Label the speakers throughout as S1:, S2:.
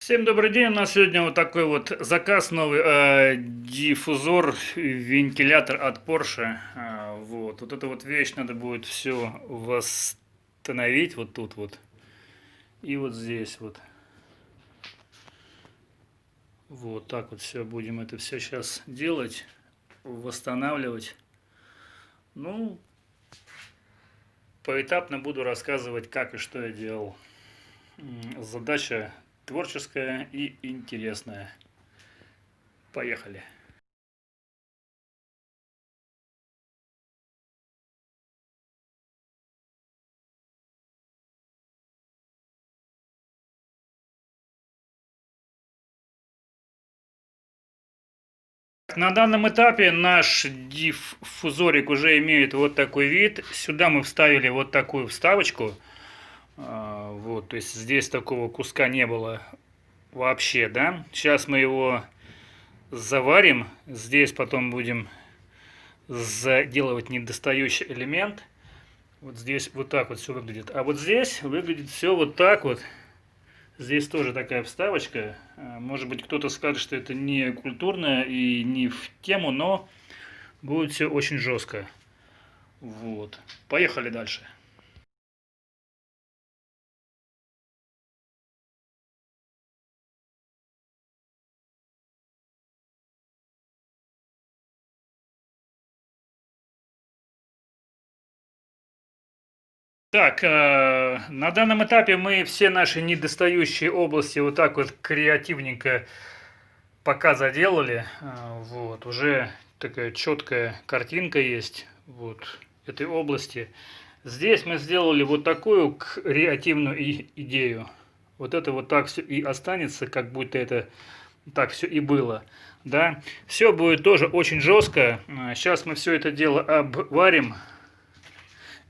S1: Всем добрый день, у нас сегодня вот такой вот заказ новый, диффузор, вентилятор от Porsche. Вот эту вот вещь надо будет все восстановить вот тут вот и вот здесь вот. Вот так вот все будем это все сейчас делать, восстанавливать. Ну, поэтапно буду рассказывать, как и что я делал. Задача творческая и интересная. Поехали. На данном этапе наш диффузорик уже имеет вот такой вид. Сюда мы вставили вот такую вставочку. Вот, то есть здесь такого куска не было вообще, да. Сейчас мы его заварим. Здесь потом будем заделывать недостающий элемент. Вот здесь вот так вот все выглядит. А вот здесь выглядит все вот так вот. Здесь тоже такая вставочка. Может быть, кто-то скажет, что это не культурно и не в тему, но будет все очень жестко. Вот. Поехали дальше. Так, на данном этапе мы все наши недостающие области вот так вот креативненько пока заделали. Вот, уже такая четкая картинка есть вот этой области. Здесь мы сделали вот такую креативную идею. Вот это вот так все и останется, как будто это так все и было. Да, все будет тоже очень жестко. Сейчас мы все это дело обварим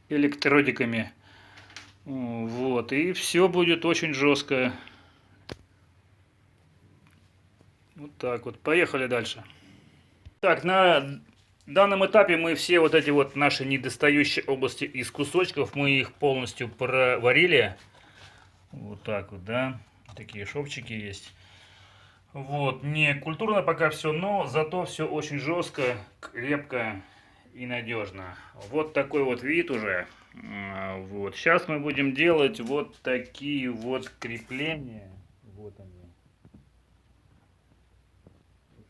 S1: электродиками. Вот, и все будет очень жестко. Вот так вот. Поехали дальше. Так, на данном этапе мы все вот эти вот наши недостающие области из кусочков, мы их полностью проварили. Вот так вот, да. Такие шовчики есть. Вот, не культурно пока все, но зато все очень жестко, крепко и надежно. Вот такой вот вид уже. Вот, сейчас мы будем делать вот такие вот крепления. Вот они.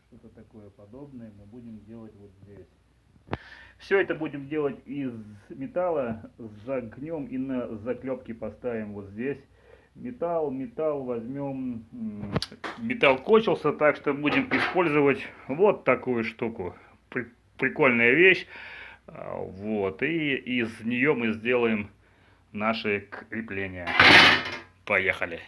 S1: Что-то такое подобное мы будем делать вот здесь. Все это будем делать из металла, загнем и на заклепки поставим вот здесь. Металл возьмем, металл кончился, так что будем использовать вот такую штуку. Прикольная вещь. Вот, и из нее мы сделаем наши крепления. Поехали.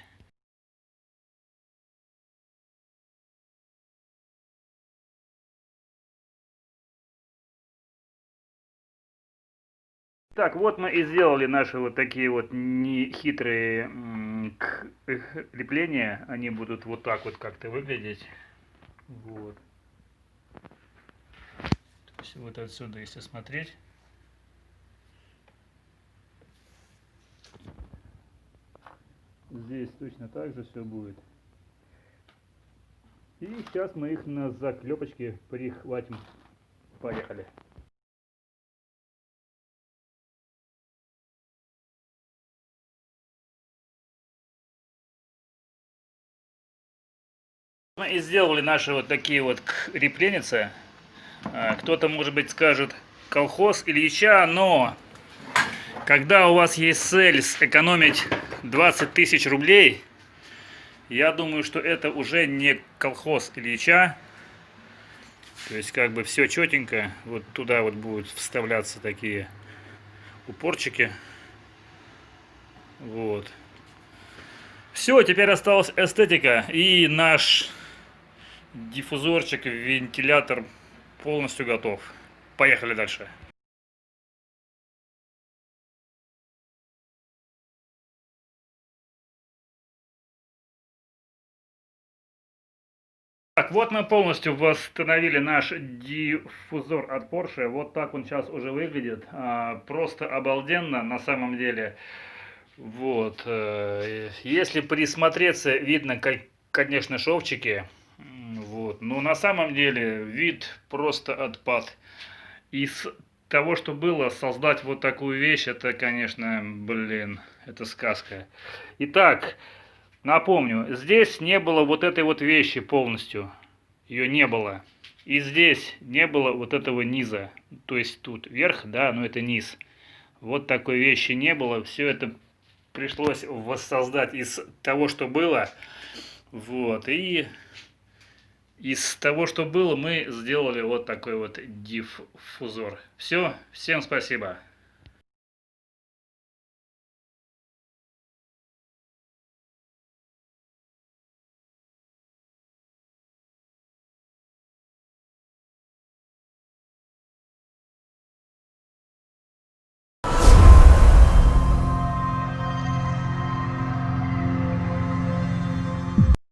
S1: Так, вот мы и сделали наши вот такие вот нехитрые крепления. Они будут вот так вот как-то выглядеть. Вот. То есть вот отсюда, если смотреть. Здесь точно так же все будет. И сейчас мы их на заклепочке прихватим. Поехали. Мы и сделали наши вот такие вот крепленицы. Кто-то, может быть, скажет колхоз Ильича, но когда у вас есть цель сэкономить 20 тысяч рублей, я думаю, что это уже не колхоз Ильича. То есть как бы все четенько. Вот туда вот будут вставляться такие упорчики. Вот. Все, теперь осталась эстетика. И наш диффузорчик, вентилятор полностью готов. Поехали дальше. Так, вот мы полностью восстановили наш диффузор от Porsche. Вот так он сейчас уже выглядит. Просто обалденно на самом деле. Вот. Если присмотреться, видно, конечно, шовчики. Вот. Но на самом деле вид просто отпад. Из того, что было, создать вот такую вещь, это, конечно, блин, это сказка. Итак, напомню, здесь не было вот этой вот вещи полностью. Ее не было. И здесь не было вот этого низа. То есть тут верх, да, но это низ. Вот такой вещи не было. Все это пришлось воссоздать из того, что было. Вот. И из того, что было, мы сделали вот такой вот диффузор. Все. Всем спасибо.